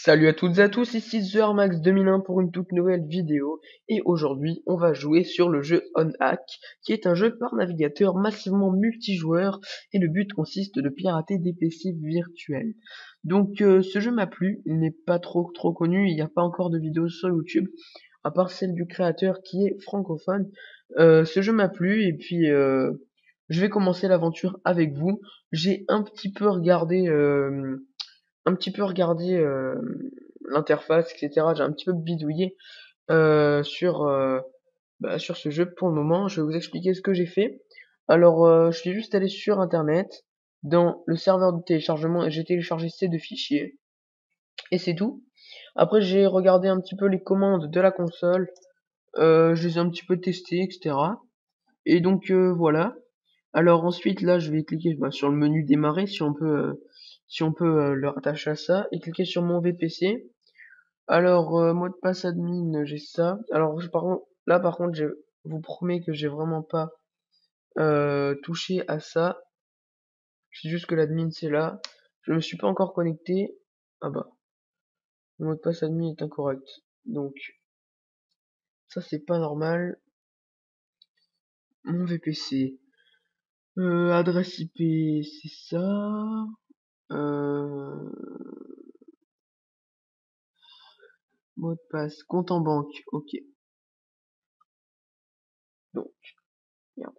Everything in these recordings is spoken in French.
Salut à toutes et à tous, ici TheArmax 2001 pour une toute nouvelle vidéo et aujourd'hui on va jouer sur le jeu OnHack qui est un jeu par navigateur massivement multijoueur et le but consiste de pirater des PC virtuels. Donc ce jeu m'a plu, il n'est pas trop connu, il n'y a pas encore de vidéo sur YouTube à part celle du créateur qui est francophone. Ce jeu m'a plu et puis je vais commencer l'aventure avec vous. J'ai un petit peu regardé l'interface, etc. J'ai un petit peu bidouillé sur ce jeu pour le moment. Je vais vous expliquer ce que j'ai fait. Alors, je suis juste allé sur Internet, dans le serveur de téléchargement, et j'ai téléchargé ces deux fichiers. Et c'est tout. Après, j'ai regardé un petit peu les commandes de la console. Je les ai un petit peu testées, etc. Et donc, voilà. Alors ensuite, là, je vais cliquer sur le menu démarrer, si on peut le rattacher à ça, et cliquer sur mon VPC. Alors, mot de passe admin, j'ai ça. Alors, par contre, je vous promets que j'ai vraiment pas touché à ça. C'est juste que l'admin, c'est là. Je me suis pas encore connecté. Ah bah, le mot de passe admin est incorrect. Donc, ça, c'est pas normal. Mon VPC. Adresse IP, c'est ça. Euh, Mot de passe, compte en banque, ok. Donc, merde.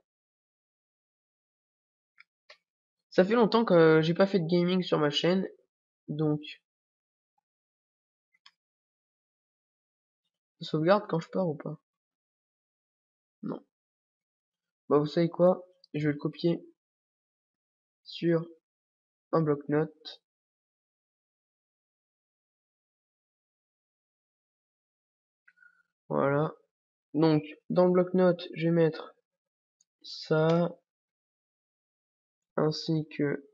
Ça fait longtemps que j'ai pas fait de gaming sur ma chaîne, donc ça sauvegarde quand je pars ou pas? Non. Bah vous savez quoi? Je vais le copier sur un bloc-notes. Voilà. Donc, dans le bloc-notes, je vais mettre ça, ainsi que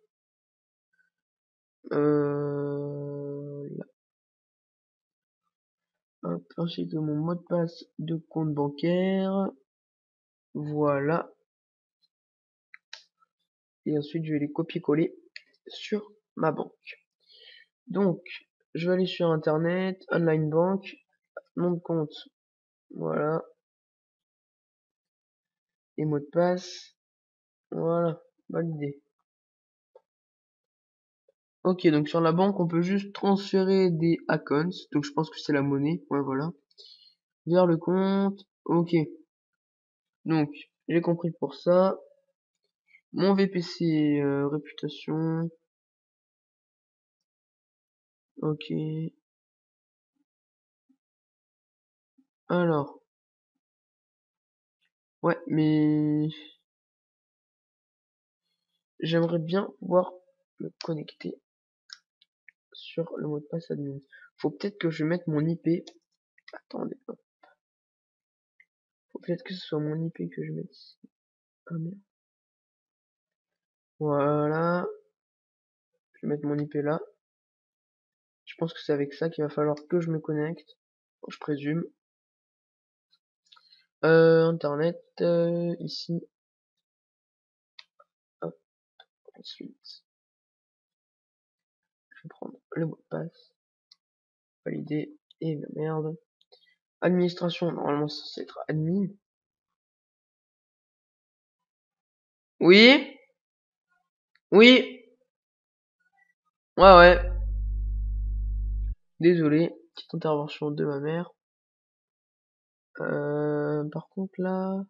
là, hop, ainsi que mon mot de passe de compte bancaire. Voilà. Et ensuite, je vais les copier-coller sur ma banque. Donc, je vais aller sur Internet, Online Bank, nom de compte, voilà, et mot de passe, voilà, validé. Ok, donc sur la banque, on peut juste transférer des accounts, donc je pense que c'est la monnaie, ouais, voilà, vers le compte, ok. Donc, j'ai compris pour ça. Mon VPC, réputation, ok. Alors, ouais, mais j'aimerais bien pouvoir me connecter sur le mot de passe admin. Faut peut-être que je mette mon IP. Attendez, hop. Faut peut-être que ce soit mon IP que je mette ici. Ah merde. Voilà. Je vais mettre mon IP là. Je pense que c'est avec ça qu'il va falloir que je me connecte. Bon, je présume. Internet, ici. Hop. Ensuite, je vais prendre le mot de passe. Valider. Et merde. Administration, normalement ça c'est être admin. Oui? Oui? Ouais, ouais. Désolé. Petite intervention de ma mère. Par contre là,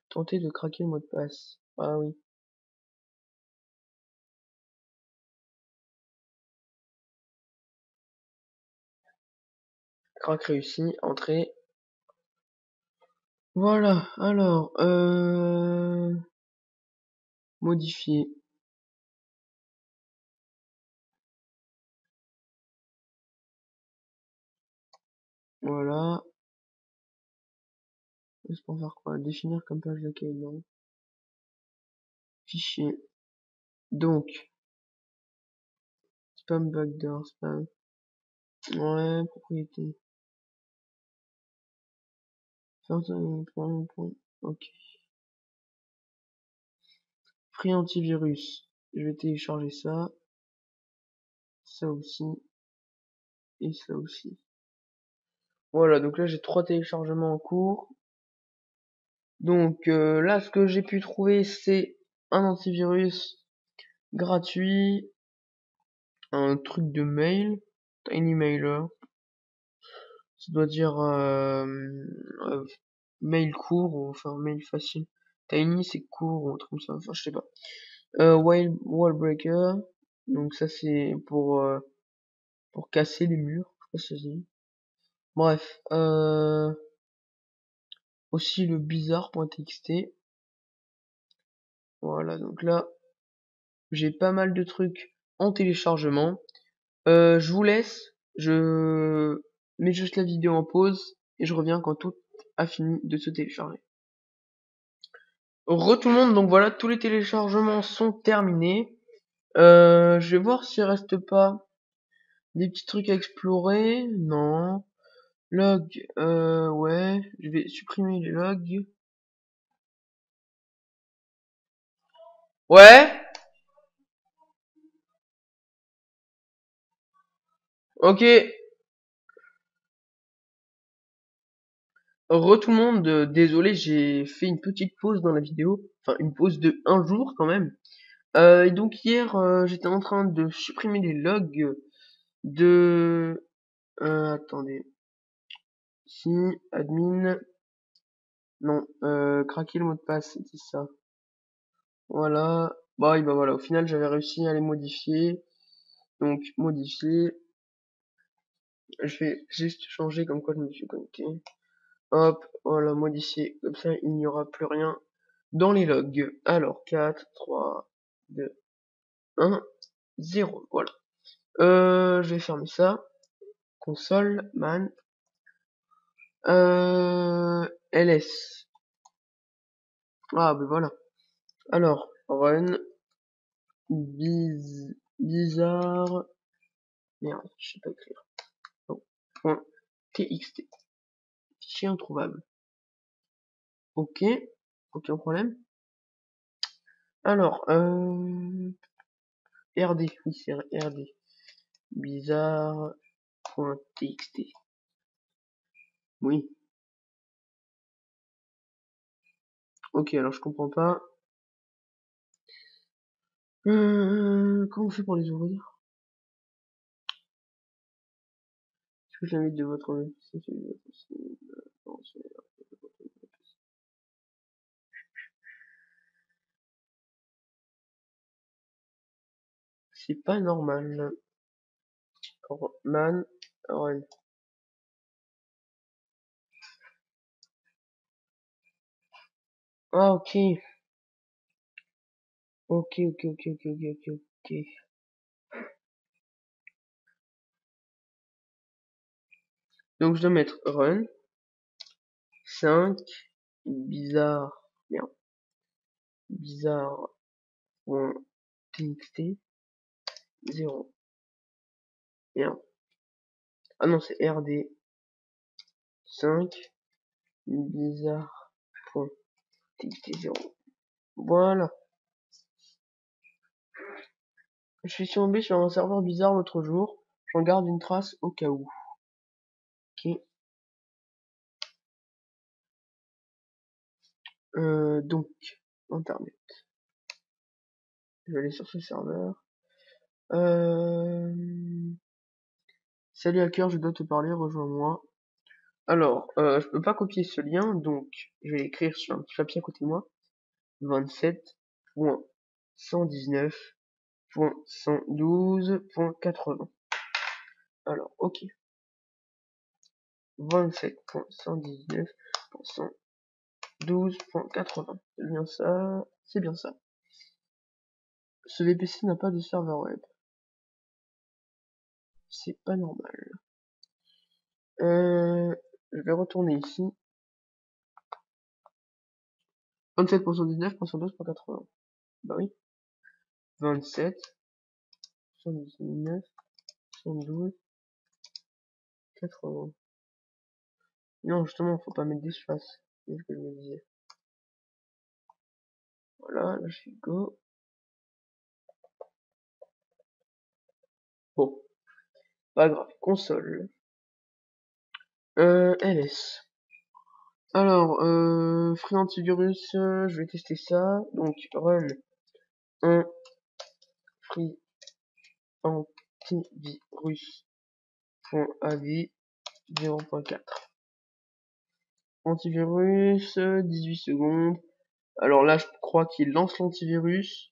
tenter de craquer le mot de passe. Ah oui. Crack réussi. Entrée. Voilà. Alors, modifier. Voilà. C'est pour faire quoi? Définir comme page d'accueil, non. Fichier. Donc, spam backdoor, spam. Ouais, propriété. Ok. Free antivirus. Je vais télécharger ça. ça aussi, et ça aussi. Voilà, donc là j'ai 3 téléchargements en cours. Donc là, ce que j'ai pu trouver, c'est un antivirus gratuit, un truc de mail, Tiny Mailer. Ça doit dire mail court, ou enfin mail facile. Tiny c'est court, ou un truc comme ça, enfin je sais pas. Wallbreaker, donc ça c'est pour casser les murs, je sais pas si ça se dit. Bref, aussi le bizarre.txt. Voilà, donc là, j'ai pas mal de trucs en téléchargement. Je vous laisse, je mets juste la vidéo en pause et je reviens quand tout a fini de se télécharger. Re tout le monde, donc voilà, tous les téléchargements sont terminés. Je vais voir s'il reste pas des petits trucs à explorer. Non. Log, ouais, je vais supprimer les logs. Ouais, ok. Re tout le monde, désolé, j'ai fait une petite pause dans la vidéo. Enfin, une pause de un jour quand même. Et donc hier, j'étais en train de supprimer les logs de... attendez. Si, admin... Non, craquer le mot de passe, c'était ça. Voilà. Bah, bah voilà, au final, j'avais réussi à les modifier. Donc, modifier. Je vais juste changer comme quoi je me suis connecté. Hop, voilà, modifier. Comme ça, il n'y aura plus rien dans les logs. Alors, 4, 3, 2, 1, 0. Voilà. Je vais fermer ça. Console, man. LS. Ah, ben voilà. Alors, run. Bizarre. Merde, je sais pas écrire. Oh, point .txt. Fichier introuvable. Ok. Aucun problème. Alors, RD. Oui, c'est RD. Bizarre.txt. Oui. Ok, alors je comprends pas. Comment on fait pour les ouvrir? Est-ce que j'invite de votre c'est pas normal. Man, run. Ah, ok. Ok, ok, ok, ok, ok, ok, ok. Donc je dois mettre run 5 bizarre, merde, bizarre.txt 0. Merde. Ah non, c'est rd 5 bizarre.txt 0. Voilà. Je suis tombé sur un serveur bizarre l'autre jour. J'en garde une trace au cas où. Ok. Donc, internet. Je vais aller sur ce serveur. Salut hacker, je dois te parler, rejoins-moi. Alors, je peux pas copier ce lien, donc je vais l'écrire sur un petit papier à côté de moi. 27.119.112.80. Alors, ok. 27.119.112.80. C'est bien ça. C'est bien ça. Ce VPC n'a pas de serveur web. C'est pas normal. Je vais retourner ici. 27.119.112.80. Bah oui. 27, 119, 112, 80. Non, justement, faut pas mettre d'espace. C'est ce que je me disais. Voilà, là je suis go. Bon. Pas grave. Console. LS. Alors, Free Antivirus, je vais tester ça. Donc, run 1 Free Antivirus.avi 0.4. Antivirus, 18 secondes. Alors là, je crois qu'il lance l'antivirus.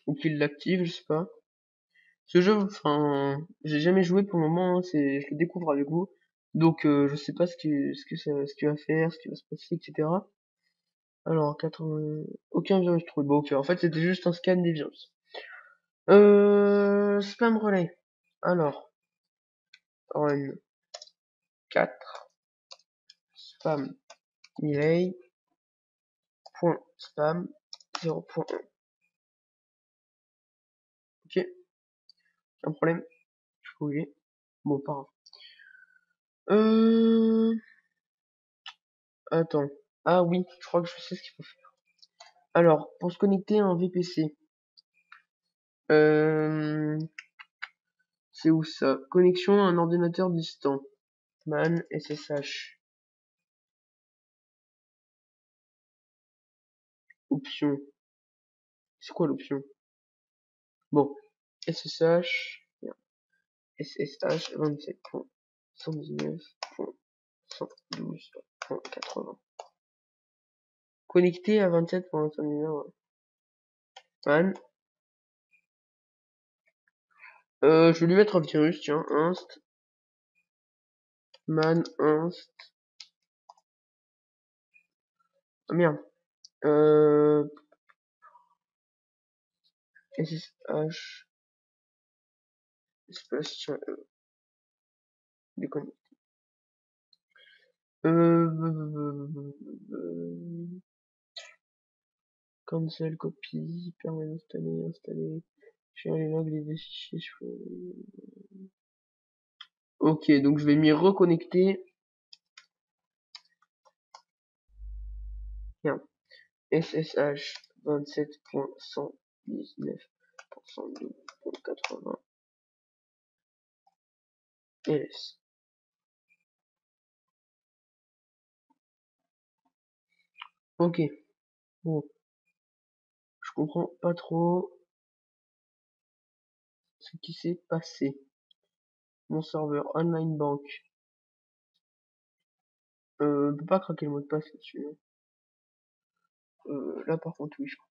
Ou qu'il l'active, je sais pas. Ce jeu, enfin, j'ai jamais joué pour le moment, hein, je le découvre avec vous. Donc, je sais pas ce qu'il va faire, ce qui va se passer, etc. Alors, 80... aucun virus trouvé. Bon, ok, en fait, c'était juste un scan des virus. Spam relay. Alors, run 4, spam relay, point spam, 0.1. Ok, un problème. Je peux oublier. Bon, pas grave. Attends. Ah oui, je crois que je sais ce qu'il faut faire. Alors, pour se connecter à un VPC, c'est où ça? Connexion à un ordinateur distant. Man SSH. Option. C'est quoi l'option? Bon. SSH. SSH 27.119.112.80. Connecté à 27.119. Man. Je vais lui mettre un virus, tiens. Inst. Man inst. Ah merde. SSH. Espace, tiens. Déconne. Cancel, copie, permet d'installer, share les logs, les fichiers. Ok, donc je vais m'y reconnecter. Bien. SSH 27.119.112.80 LS. Ok, bon, je comprends pas trop ce qui s'est passé. Mon serveur online bank. On peut pas craquer le mot de passe là-dessus. Là par contre oui, je crois.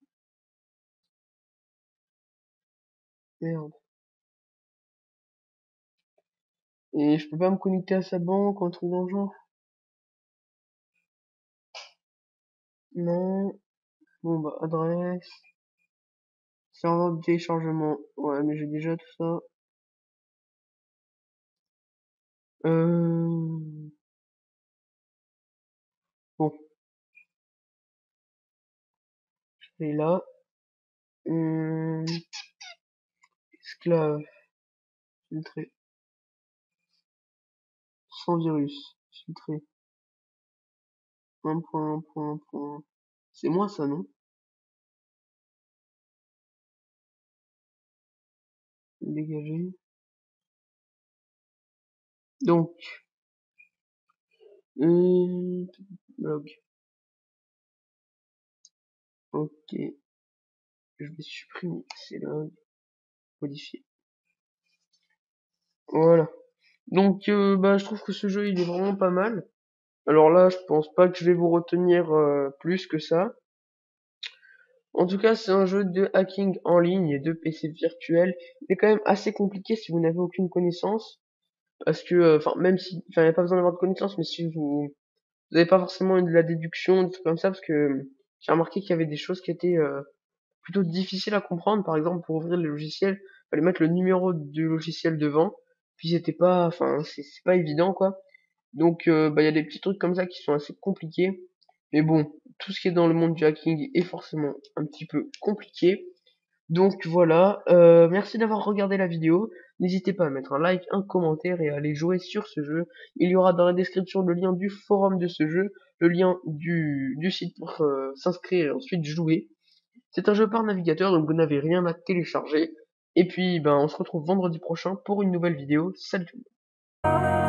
Merde. Et je peux pas me connecter à sa banque ou un truc dans le genre? Non. Bon bah adresse. Serveur de téléchargement. Ouais, mais j'ai déjà tout ça. Bon, je vais là. Esclave. Filtré. Sans virus. Filtré. Point. C'est moi ça, non? Dégager. Donc, log. Ok. Je vais supprimer ces logs. Modifier. Voilà. Donc, bah, je trouve que ce jeu, il est vraiment pas mal. Alors là, je pense pas que je vais vous retenir plus que ça. En tout cas, c'est un jeu de hacking en ligne et de PC virtuel. Il est quand même assez compliqué si vous n'avez aucune connaissance. Parce que, enfin, même si, enfin, il n'y a pas besoin d'avoir de connaissances, mais si vous n'avez pas forcément de la déduction, des trucs comme ça, parce que j'ai remarqué qu'il y avait des choses qui étaient plutôt difficiles à comprendre. Par exemple, pour ouvrir le logiciel, il fallait mettre le numéro du logiciel devant. Puis c'était pas, enfin, c'est pas évident, quoi. Donc, bah, il y a des petits trucs comme ça qui sont assez compliqués. Mais bon, tout ce qui est dans le monde du hacking est forcément un petit peu compliqué. Donc voilà, merci d'avoir regardé la vidéo. N'hésitez pas à mettre un like, un commentaire et à aller jouer sur ce jeu. Il y aura dans la description le lien du forum de ce jeu, le lien du site pour s'inscrire et ensuite jouer. C'est un jeu par navigateur, donc vous n'avez rien à télécharger. Et puis, ben, on se retrouve vendredi prochain pour une nouvelle vidéo. Salut tout le monde.